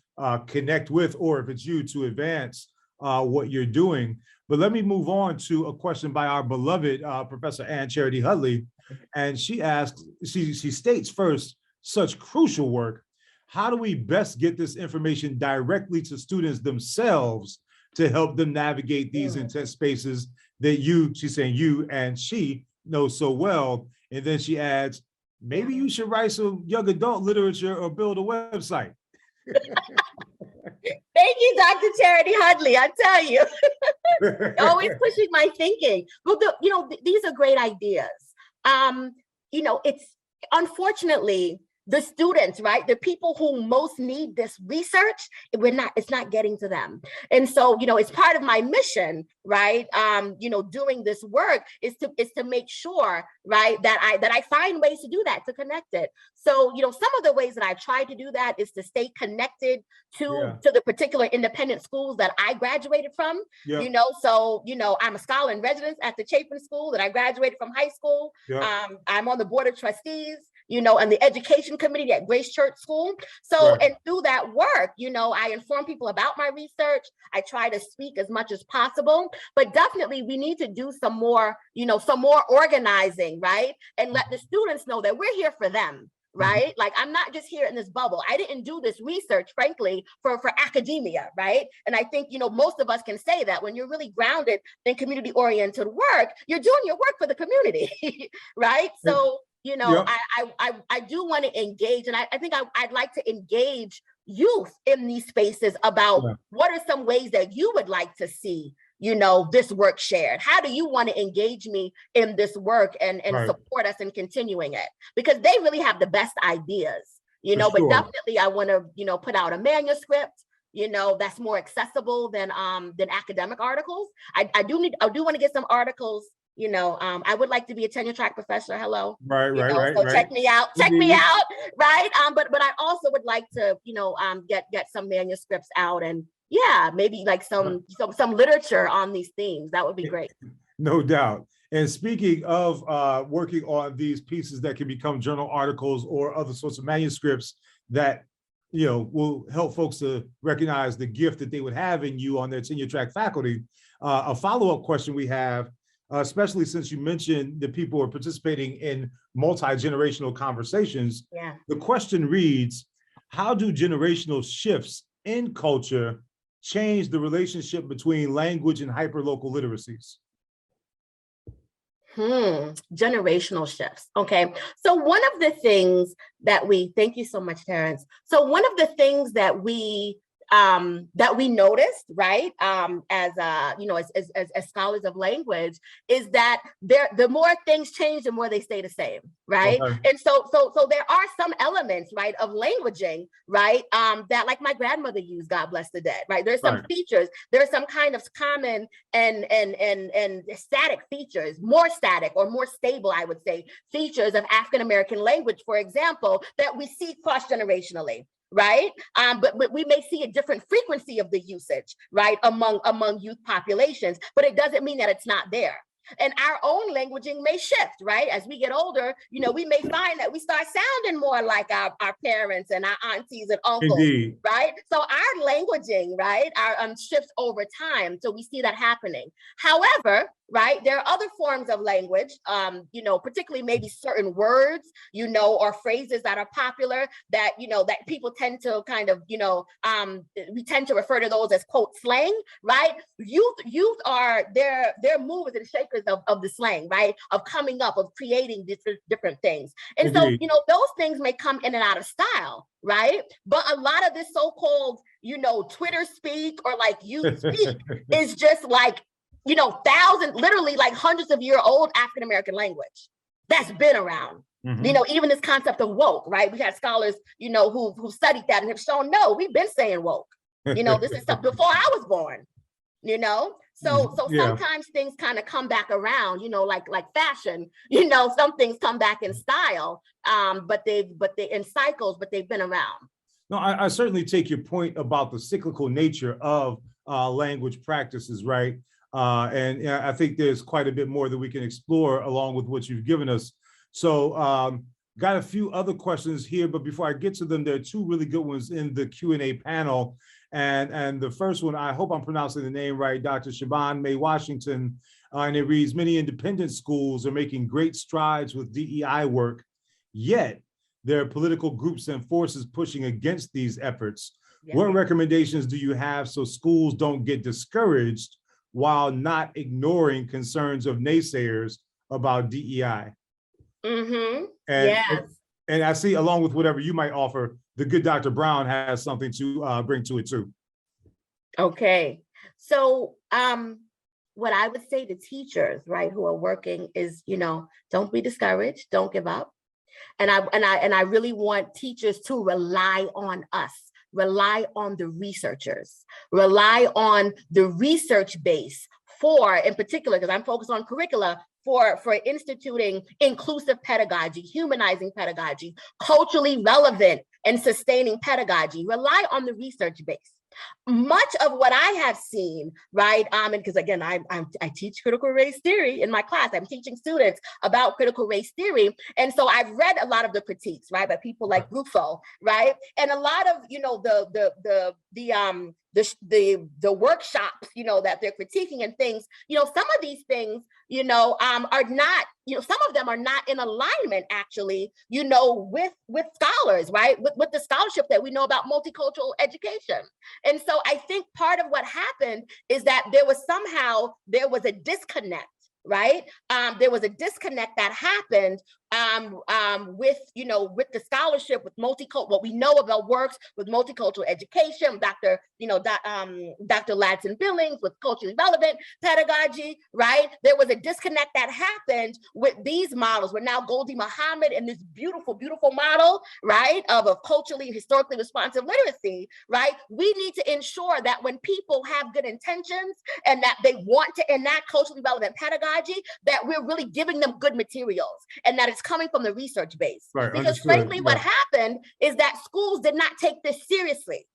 connect with, or if it's you, to advance what you're doing. But let me move on to a question by our beloved Professor Ann Charity Hudley. And she asks, she states first, such crucial work. How do we best get this information directly to students themselves to help them navigate these intense spaces that she's saying you and she know so well? And then she adds, maybe you should write some young adult literature or build a website. Thank you, Dr. Charity Hudley. I tell you, always pushing my thinking. Well, these are great ideas. It's unfortunately the students, right? The people who most need this research, it's not getting to them. And so, it's part of my mission, right? Doing this work is to make sure, right, that I find ways to do that, to connect it. So, some of the ways that I try to do that is to stay connected to the particular independent schools that I graduated from. So, I'm a scholar in residence at the Chapin School that I graduated from high school. I'm on the board of trustees, and the education committee at Grace Church School. So, and through that work, I inform people about my research. I try to speak as much as possible, but definitely we need to do some more organizing, right? And let the students know that we're here for them, right? Like, I'm not just here in this bubble. I didn't do this research, frankly, for academia, right? And I think, most of us can say that when you're really grounded in community-oriented work, you're doing your work for the community, right? So, I do want to engage, and I think I'd like to engage youth in these spaces about what are some ways that you would like to see, this work shared. How do you want to engage me in this work and support us in continuing it? Because they really have the best ideas, but definitely I want to, put out a manuscript, that's more accessible than academic articles. I do want to get some articles. I would like to be a tenure track professor. Hello. Right. So check me out, right? But I also would like to, get some manuscripts out and maybe like some literature on these themes. That would be great. No doubt. And speaking of working on these pieces that can become journal articles or other sorts of manuscripts that will help folks to recognize the gift that they would have in you on their tenure track faculty. A follow-up question we have, especially since you mentioned that people are participating in multi-generational conversations. The question reads, how do generational shifts in culture change the relationship between language and hyperlocal literacies? Generational shifts. Okay. So one of the things that thank you so much, Terrence. So one of the things that we noticed, right, as scholars of language, is that the more things change, the more they stay the same, right? And so there are some elements, right, of languaging, right, that, like, my grandmother used, God bless the dead, right? There's some features, there's some kind of common and static features, more static or more stable, I would say, features of African American language, for example, that we see cross-generationally. Right, but we may see a different frequency of the usage, right, among youth populations, but it doesn't mean that it's not there. And our own languaging may shift, right? As we get older, we may find that we start sounding more like our parents and our aunties and uncles, right? So our languaging, right, shifts over time. So we see that happening. However, right, there are other forms of language, particularly maybe certain words, or phrases that are popular that, that people tend to kind of, we tend to refer to those as, quote, slang, right? Youth are, they're movers and shakers of the slang, right? Of coming up, of creating different things. And so, those things may come in and out of style, right? But a lot of this so-called, Twitter speak or like youth speak is just like, literally like hundreds of year old African-American language that's been around. Even this concept of woke, right? We had scholars, who studied that and have shown, no, we've been saying woke. This is stuff before I was born, So sometimes things kind of come back around, like fashion, some things come back in style, but they in cycles, but they've been around. No, I certainly take your point about the cyclical nature of language practices, right? And I think there's quite a bit more that we can explore along with what you've given us. So got a few other questions here, but before I get to them, there are two really good ones in the Q&A panel. And the first one, I hope I'm pronouncing the name right, Dr. Siobhan May Washington, and it reads, many independent schools are making great strides with DEI work, yet there are political groups and forces pushing against these efforts. Yeah. What recommendations do you have so schools don't get discouraged while not ignoring concerns of naysayers about DEI? And I see, along with whatever you might offer, the good Dr. Brown has something to bring to it too. Okay, so what I would say to teachers, right, who are working is, don't be discouraged, don't give up. And I really want teachers to rely on us, rely on the researchers, rely on the research base for, in particular, because I'm focused on curricula, for instituting inclusive pedagogy, humanizing pedagogy, culturally relevant and sustaining pedagogy. Rely on the research base. Much of what I have seen, right, and because again, I teach critical race theory in my class. I'm teaching students about critical race theory, and so I've read a lot of the critiques, right, by people like Rufo, right, and a lot of the workshops, that they're critiquing and things. Some of these things, are not, some of them are not in alignment, actually, with scholars, right, with the scholarship that we know about multicultural education. And so I think part of what happened is that there was a disconnect, right? There was a disconnect that happened with the scholarship, with what we know about works with multicultural education, Dr. Ladson Billings with culturally relevant pedagogy, right? There was a disconnect that happened with these models. We're now Goldie Muhammad in this beautiful, beautiful model, right, of a culturally, historically responsive literacy, right? We need to ensure that when people have good intentions and that they want to enact culturally relevant pedagogy, that we're really giving them good materials and that it's coming from the research base. Right, because frankly, what happened is that schools did not take this seriously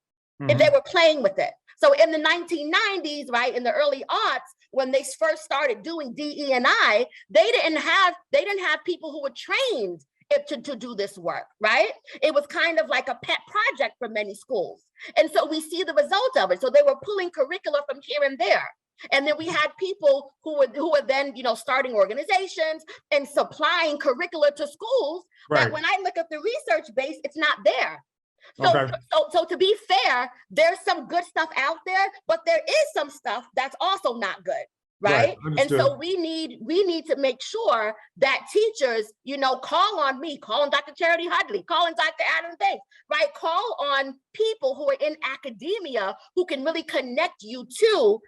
if they were playing with it. So in the 1990s, right, in the early aughts, when they first started doing DE&I, they didn't have people who were trained to do this work, right? It was kind of like a pet project for many schools. And so we see the result of it. So they were pulling curricula from here and there. And then we had people who were then, starting organizations and supplying curricula to schools. Right. But when I look at the research base, it's not there. So to be fair, there's some good stuff out there, but there is some stuff that's also not good. Right. And so we need to make sure that teachers, call on me, call on Dr. Charity Hudley, call on Dr. Adam Banks, right? Call on people who are in academia who can really connect you to,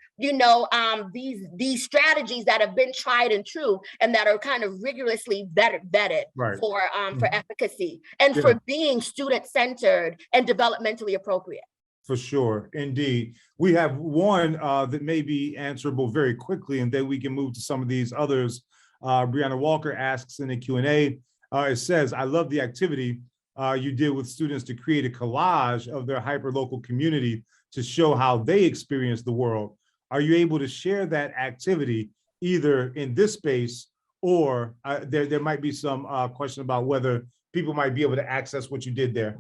these strategies that have been tried and true and that are kind of rigorously vetted for efficacy and for being student-centered and developmentally appropriate. For sure, indeed. We have one that may be answerable very quickly, and then we can move to some of these others. Brianna Walker asks in the Q&A, it says, I love the activity you did with students to create a collage of their hyperlocal community to show how they experience the world. Are you able to share that activity either in this space or there might be some question about whether people might be able to access what you did there?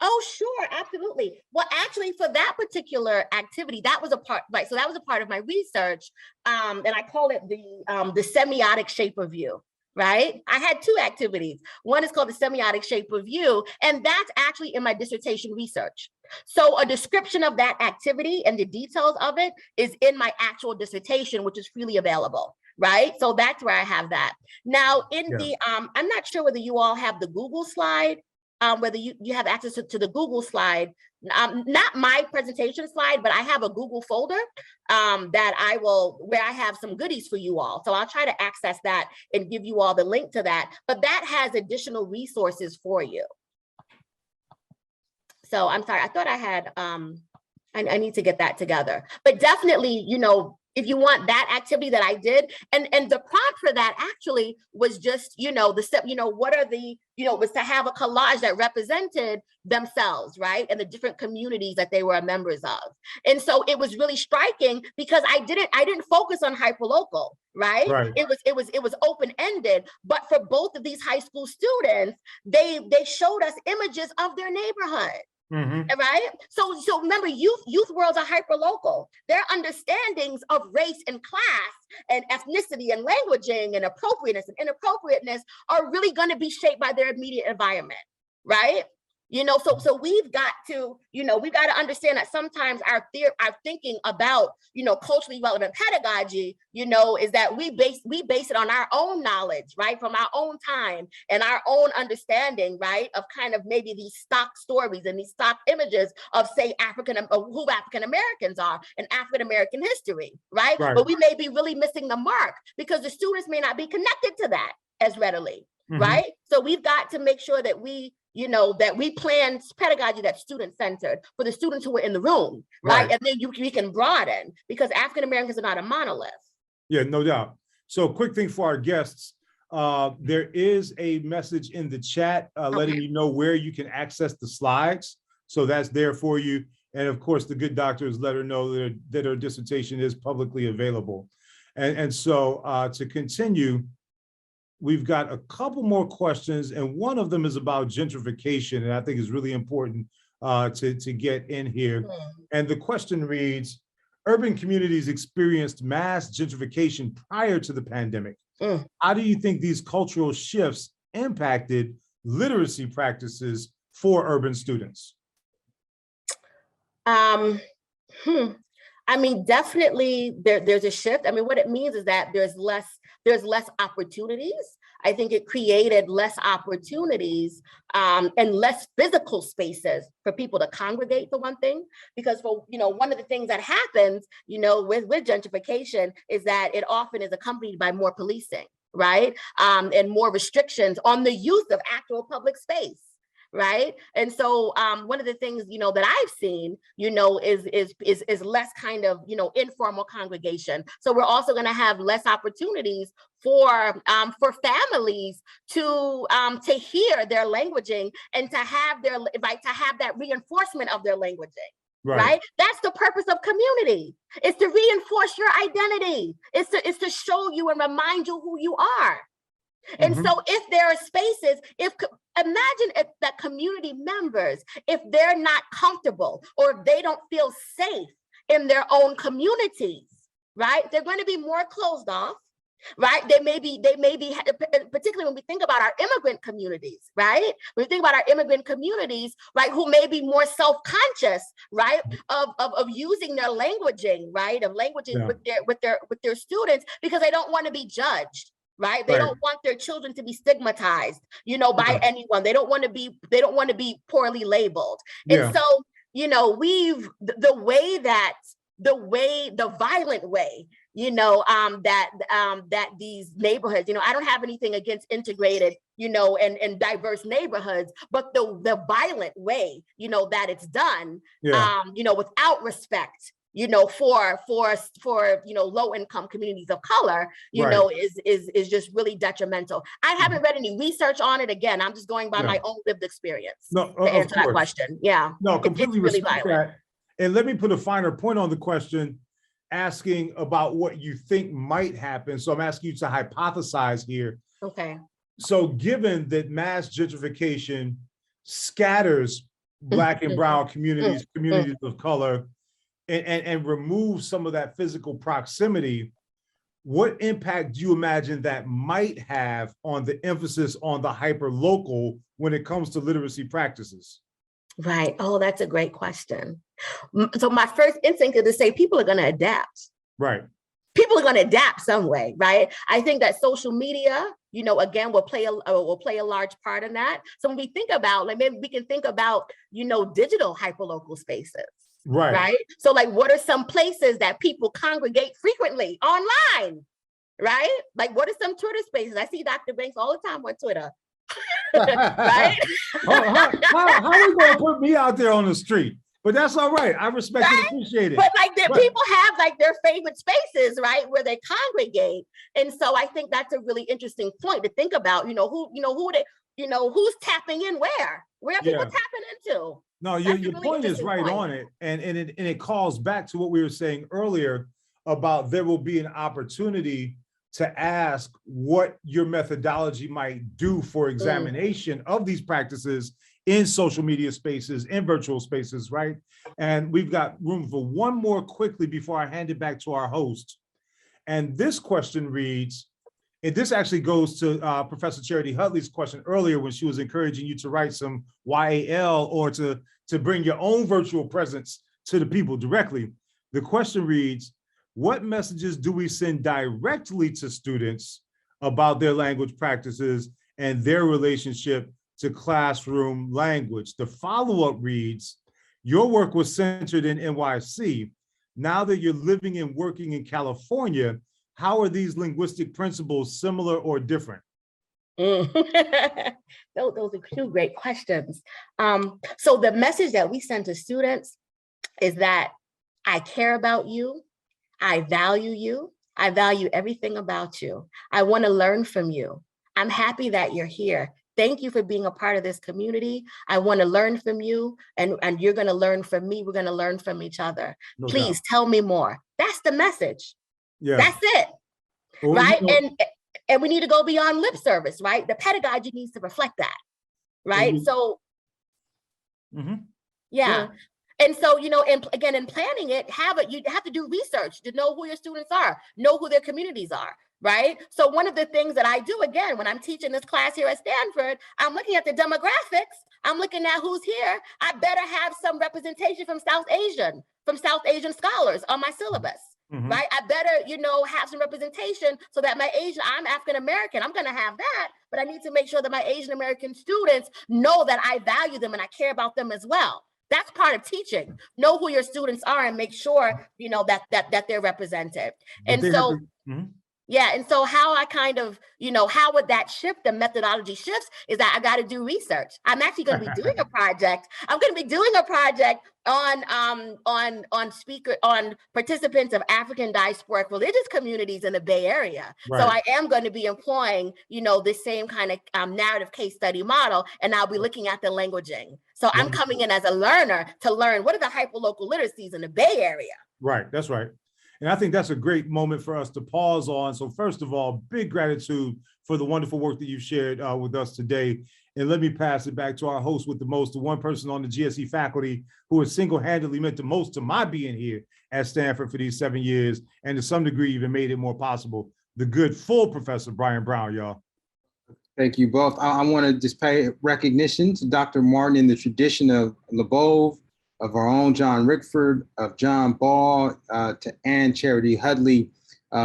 Oh, sure, absolutely. Well, actually, for that particular activity, that was a part, right? So that was a part of my research, and I call it the semiotic shape of you, right? I had two activities. One is called the semiotic shape of you, and that's actually in my dissertation research. So a description of that activity and the details of it is in my actual dissertation, which is freely available. Right. So that's where I have that. Now, in the, I'm not sure whether you all have the Google slide. Whether you have access to the Google slide, not my presentation slide, but I have a Google folder where I have some goodies for you all. So I'll try to access that and give you all the link to that, but that has additional resources for you. So I'm sorry, I thought I had, I need to get that together, but definitely, if you want that activity that I did, and the prompt for that actually was just, the step, what are the, was to have a collage that represented themselves, right? And the different communities that they were members of. And so it was really striking because I didn't focus on hyperlocal, right? Right. It was open-ended, but for both of these high school students, they showed us images of their neighborhood. Mm-hmm. Right? So remember, youth worlds are hyperlocal. Their understandings of race and class and ethnicity and languaging and appropriateness and inappropriateness are really going to be shaped by their immediate environment, right? So we've got to understand that sometimes our thinking about, culturally relevant pedagogy, is that we base it on our own knowledge, right? From our own time and our own understanding, right? Of kind of maybe these stock stories and these stock images of, say, who African Americans are and African American history, right? But we may be really missing the mark because the students may not be connected to that as readily, right? So we've got to make sure that we plan pedagogy that's student-centered for the students who are in the room, right? And then we can broaden because African Americans are not a monolith. Yeah, no doubt. So quick thing for our guests, there is a message in the chat letting you know where you can access the slides. So that's there for you. And of course, the good doctors let her know that her dissertation is publicly available. And so to continue, we've got a couple more questions, and one of them is about gentrification, and I think is really important to get in here. And the question reads, urban communities experienced mass gentrification prior to the pandemic. How do you think these cultural shifts impacted literacy practices for urban students? I mean, definitely there's a shift. I mean, what it means is that there's less opportunities. I think it created less opportunities and less physical spaces for people to congregate, for one thing, because one of the things that happens, with gentrification is that it often is accompanied by more policing, right? And more restrictions on the use of actual public space. Right. And so one of the things, that I've seen, is less kind of, informal congregation. So we're also going to have less opportunities for families to hear their languaging and to have that reinforcement of their languaging. Right. That's the purpose of community. It's to reinforce your identity. It's to show you and remind you who you are. And so if there are spaces, imagine if that community members, if they're not comfortable or if they don't feel safe in their own communities, right? They're going to be more closed off, right? They may be, particularly when we think about our immigrant communities, right? When we think about our immigrant communities, right, who may be more self-conscious, right, of using their languaging, right, of languaging with their students because they don't want to be judged. Right? They don't want their children to be stigmatized, by anyone. They don't want to be poorly labeled. And so, the violent way, that these neighborhoods, I don't have anything against integrated, and diverse neighborhoods, but the violent way, that it's done, without respect, for low income communities of color, is just really detrimental. I haven't read any research on it. Again, I'm just going by my own lived experience to answer that question. Yeah. No, completely really respect that. And let me put a finer point on the question, asking about what you think might happen. So I'm asking you to hypothesize here. Okay. So given that mass gentrification scatters Black and brown communities of color, and remove some of that physical proximity, what impact do you imagine that might have on the emphasis on the hyperlocal when it comes to literacy practices? Right. Oh, that's a great question. So my first instinct is to say people are going to adapt. Right. People are going to adapt some way, right? I think that social media, again, will play a large part in that. So when we think about, like, maybe we can think about, digital hyperlocal spaces. Right. So like, what are some places that people congregate frequently online? Right? Like, what are some Twitter spaces? I see Dr. Banks all the time on Twitter. Right? How are you going to put me out there on the street? But that's all right. I respect and appreciate it. But like, people have like their favorite spaces, right, where they congregate. And so I think that's a really interesting point to think about. Who's tapping in where? Where are people tapping into? No, your really point is right on it, and it calls back to what we were saying earlier about there will be an opportunity to ask what your methodology might do for examination of these practices in social media spaces, in virtual spaces, right? And we've got room for one more quickly before I hand it back to our host. And this question reads, and this actually goes to Professor Charity Hudley's question earlier when she was encouraging you to write some YAL or to bring your own virtual presence to the people directly. The question reads, what messages do we send directly to students about their language practices and their relationship to classroom language? The follow-up reads, your work was centered in NYC. Now that you're living and working in California, how are these linguistic principles similar or different? Those are two great questions. So the message that we send to students is that I care about you. I value you. I value everything about you. I want to learn from you. I'm happy that you're here. Thank you for being a part of this community. I want to learn from you, and you're going to learn from me. We're going to learn from each other. Please tell me more. That's the message. Yeah. That's it. Well, right? And we need to go beyond lip service, right? The pedagogy needs to reflect that, right? So, yeah. And so, and again, in planning it, you have to do research to know who your students are, know who their communities are, right? So one of the things that I do, again, when I'm teaching this class here at Stanford, I'm looking at the demographics. I'm looking at who's here. I better have some representation from South Asian scholars on my syllabus. Right? I better, have some representation so that I'm African-American, I'm gonna have that, but I need to make sure that my Asian American students know that I value them and I care about them as well. That's part of teaching. Know who your students are and make sure, that they're represented. And so, yeah, and so how I kind of, how would that shift, the methodology shifts, is that I got to do research. I'm actually going to be doing a project. I'm going to be doing a project on participants of African diasporic religious communities in the Bay Area. Right. So I am going to be employing, this same kind of narrative case study model, and I'll be looking at the languaging. So I'm coming in as a learner to learn what are the hyperlocal literacies in the Bay Area. Right, that's right. And I think that's a great moment for us to pause on. So first of all, big gratitude for the wonderful work that you've shared with us today. And let me pass it back to our host with the most, the one person on the GSE faculty who has single-handedly meant the most to my being here at Stanford for these 7 years, and to some degree even made it more possible, the good full Professor Brian Brown, y'all. Thank you both. I want to just pay recognition to Dr. Martin in the tradition of LeBove, of our own John Rickford, of John Ball, to Ann Charity Hudley,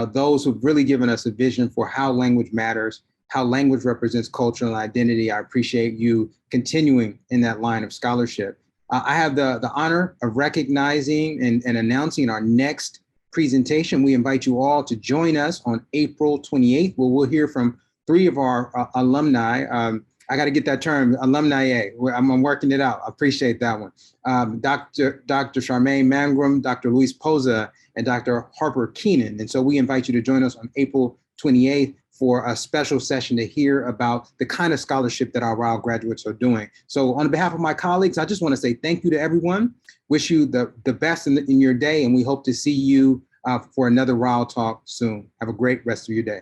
those who've really given us a vision for how language matters, how language represents culture and identity. I appreciate you continuing in that line of scholarship. I have the honor of recognizing and announcing our next presentation. We invite you all to join us on April 28th, where we'll hear from 3 of our alumni. I got to get that term, alumni. I'm working it out. I appreciate that one. Dr. Charmaine Mangrum, Dr. Luis Poza, and Dr. Harper Keenan. And so we invite you to join us on April 28th for a special session to hear about the kind of scholarship that our RAL graduates are doing. So on behalf of my colleagues, I just want to say thank you to everyone. Wish you the best in your day, and we hope to see you for another RAL talk soon. Have a great rest of your day.